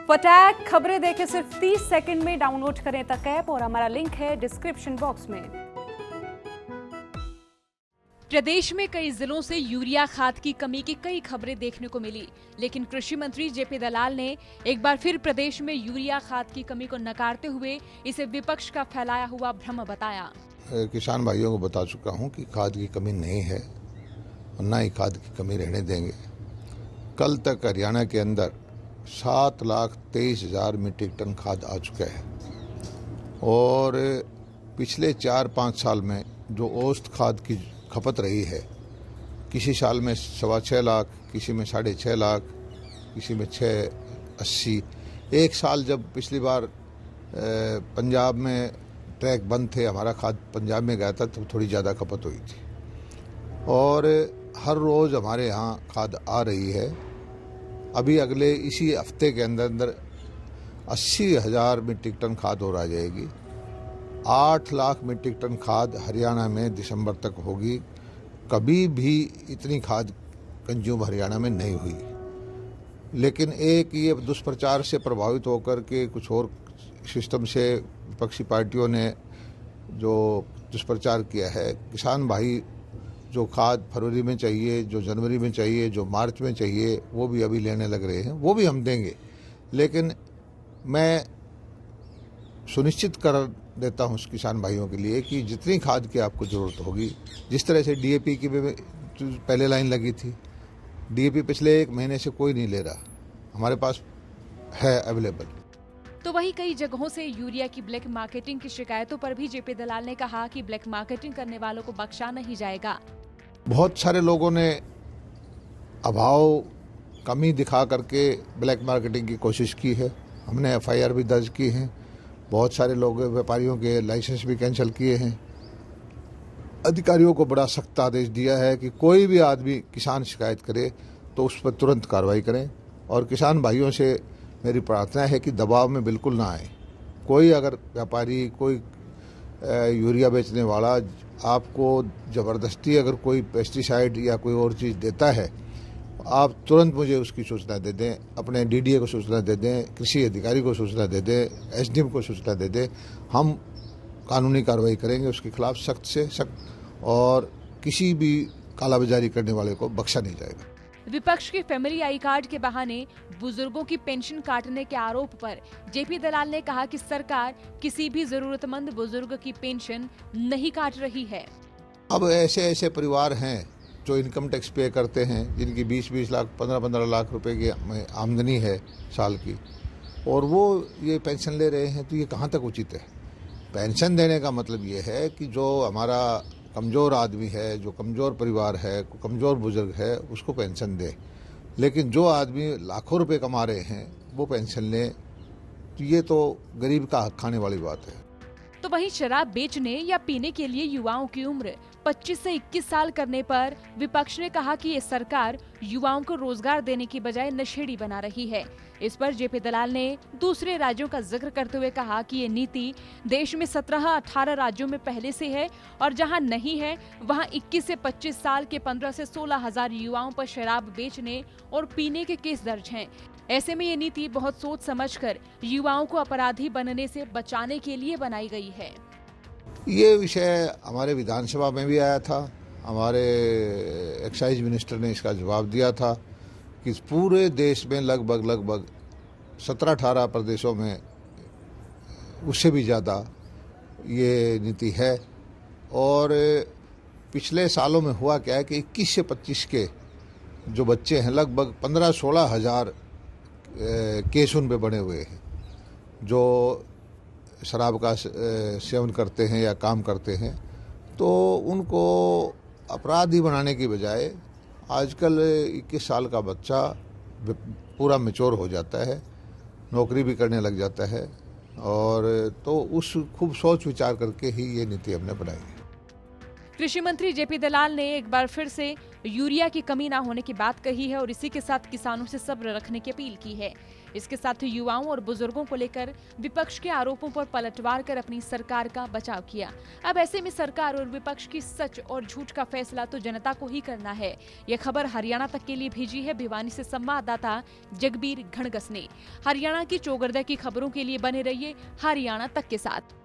फटाक खबरें देखें सिर्फ 30 सेकंड में। डाउनलोड करें तक ऐप और हमारा लिंक है डिस्क्रिप्शन बॉक्स में। प्रदेश में कई जिलों से यूरिया खाद की कमी की कई खबरें देखने को मिली, लेकिन कृषि मंत्री जेपी दलाल ने एक बार फिर प्रदेश में यूरिया खाद की कमी को नकारते हुए इसे विपक्ष का फैलाया हुआ भ्रम बताया। किसान भाइयों को बता चुका हूं कि खाद की कमी नहीं है और न ही खाद की कमी रहने देंगे। कल तक हरियाणा के अंदर 7,23,000 मीट्रिक टन खाद आ चुका है और पिछले 4-5 साल में जो औसत खाद की खपत रही है, किसी साल में 6.25 लाख, किसी में 6.5 लाख, किसी में 680। एक साल जब पिछली बार पंजाब में ट्रैक बंद थे, हमारा खाद पंजाब में गया था, तो थोड़ी ज़्यादा खपत हुई थी और हर रोज़ हमारे यहाँ खाद आ रही है। अभी अगले इसी हफ्ते के अंदर अंदर 80,000 मीट्रिक टन खाद और आ जाएगी। 8 लाख मीट्रिक टन खाद हरियाणा में दिसंबर तक होगी। कभी भी इतनी खाद कंज्यूम हरियाणा में नहीं हुई, लेकिन एक ये दुष्प्रचार से प्रभावित होकर के कुछ और सिस्टम से विपक्षी पार्टियों ने जो दुष्प्रचार किया है, किसान भाई जो खाद फरवरी में चाहिए, जो जनवरी में चाहिए, जो मार्च में चाहिए, वो भी अभी लेने लग रहे हैं। वो भी हम देंगे, लेकिन मैं सुनिश्चित कर देता हूं किसान भाइयों के लिए कि जितनी खाद की आपको ज़रूरत होगी, जिस तरह से डीएपी की पहले लाइन लगी थी, डीएपी पिछले 1 महीने से कोई नहीं ले रहा, हमारे पास है अवेलेबल। तो वहीं कई जगहों से यूरिया की ब्लैक मार्केटिंग की शिकायतों पर भी जेपी दलाल ने कहा कि ब्लैक मार्केटिंग करने वालों को बख्शा नहीं जाएगा। बहुत सारे लोगों ने अभाव कमी दिखा करके ब्लैक मार्केटिंग की कोशिश की है। हमने एफआईआर भी दर्ज की है। बहुत सारे लोग व्यापारियों के लाइसेंस भी कैंसिल किए हैं। अधिकारियों को बड़ा सख्त आदेश दिया है कि कोई भी आदमी किसान शिकायत करे तो उस पर तुरंत कार्रवाई करें। और किसान भाइयों से मेरी प्रार्थना है कि दबाव में बिल्कुल ना आए। कोई अगर व्यापारी, कोई यूरिया बेचने वाला आपको ज़बरदस्ती अगर कोई पेस्टिसाइड या कोई और चीज़ देता है, आप तुरंत मुझे उसकी सूचना दे दें, अपने डीडीए को सूचना दे दें, कृषि अधिकारी को सूचना दे दें, एसडीएम को सूचना दे दें। हम कानूनी कार्रवाई करेंगे उसके खिलाफ सख्त से सख्त, और किसी भी कालाबाजारी करने वाले को बख्शा नहीं जाएगा। विपक्ष के फैमिली आई कार्ड के बहाने बुजुर्गों की पेंशन काटने के आरोप पर जेपी दलाल ने कहा कि सरकार किसी भी जरूरतमंद बुजुर्ग की पेंशन नहीं काट रही है। अब ऐसे परिवार हैं जो इनकम टैक्स पे करते हैं, जिनकी 20-20 लाख, 15-15 लाख रुपए की आमदनी है साल की, और वो ये पेंशन ले रहे हैं, तो ये कहाँ तक उचित है? पेंशन देने का मतलब ये है कि जो हमारा कमज़ोर आदमी है, जो कमज़ोर परिवार है, कमज़ोर बुजुर्ग है, उसको पेंशन दे। लेकिन जो आदमी लाखों रुपए कमा रहे हैं वो पेंशन लें, तो ये तो गरीब का हक खाने वाली बात है। तो वहीं शराब बेचने या पीने के लिए युवाओं की उम्र 25 से 21 साल करने पर विपक्ष ने कहा कि ये सरकार युवाओं को रोजगार देने की बजाय नशेड़ी बना रही है। इस पर जेपी दलाल ने दूसरे राज्यों का जिक्र करते हुए कहा कि ये नीति देश में 17-18 राज्यों में पहले से है और जहां नहीं है वहां 21 से 25 साल के 15 से 16 हजार युवाओं पर शराब बेचने और पीने के केस दर्ज हैं। ऐसे में ये नीति बहुत सोच समझकर युवाओं को अपराधी बनने से बचाने के लिए बनाई गई है। ये विषय हमारे विधानसभा में भी आया था। हमारे एक्साइज मिनिस्टर ने इसका जवाब दिया था कि पूरे देश में लगभग 17-18 प्रदेशों में उससे भी ज़्यादा ये नीति है। और पिछले सालों में हुआ क्या है कि 21 से 25 के जो बच्चे हैं, लगभग 15-16 हज़ार केस उन पे बने हुए हैं जो शराब का सेवन करते हैं या काम करते हैं। तो उनको अपराधी बनाने की बजाय आजकल 21 साल का बच्चा पूरा मैच्योर हो जाता है, नौकरी भी करने लग जाता है, और तो उस खूब सोच विचार करके ही ये नीति हमने बनाई है। कृषि मंत्री जेपी दलाल ने एक बार फिर से यूरिया की कमी न होने की बात कही है और इसी के साथ किसानों से सब्र रखने की अपील की है। इसके साथ ही युवाओं और बुजुर्गों को लेकर विपक्ष के आरोपों पर पलटवार कर अपनी सरकार का बचाव किया। अब ऐसे में सरकार और विपक्ष की सच और झूठ का फैसला तो जनता को ही करना है। यह खबर हरियाणा तक के लिए भेजी है भिवानी से संवाददाता जगबीर घणगस ने। हरियाणा की चौगरदा की खबरों के लिए बने रहिए हरियाणा तक के साथ।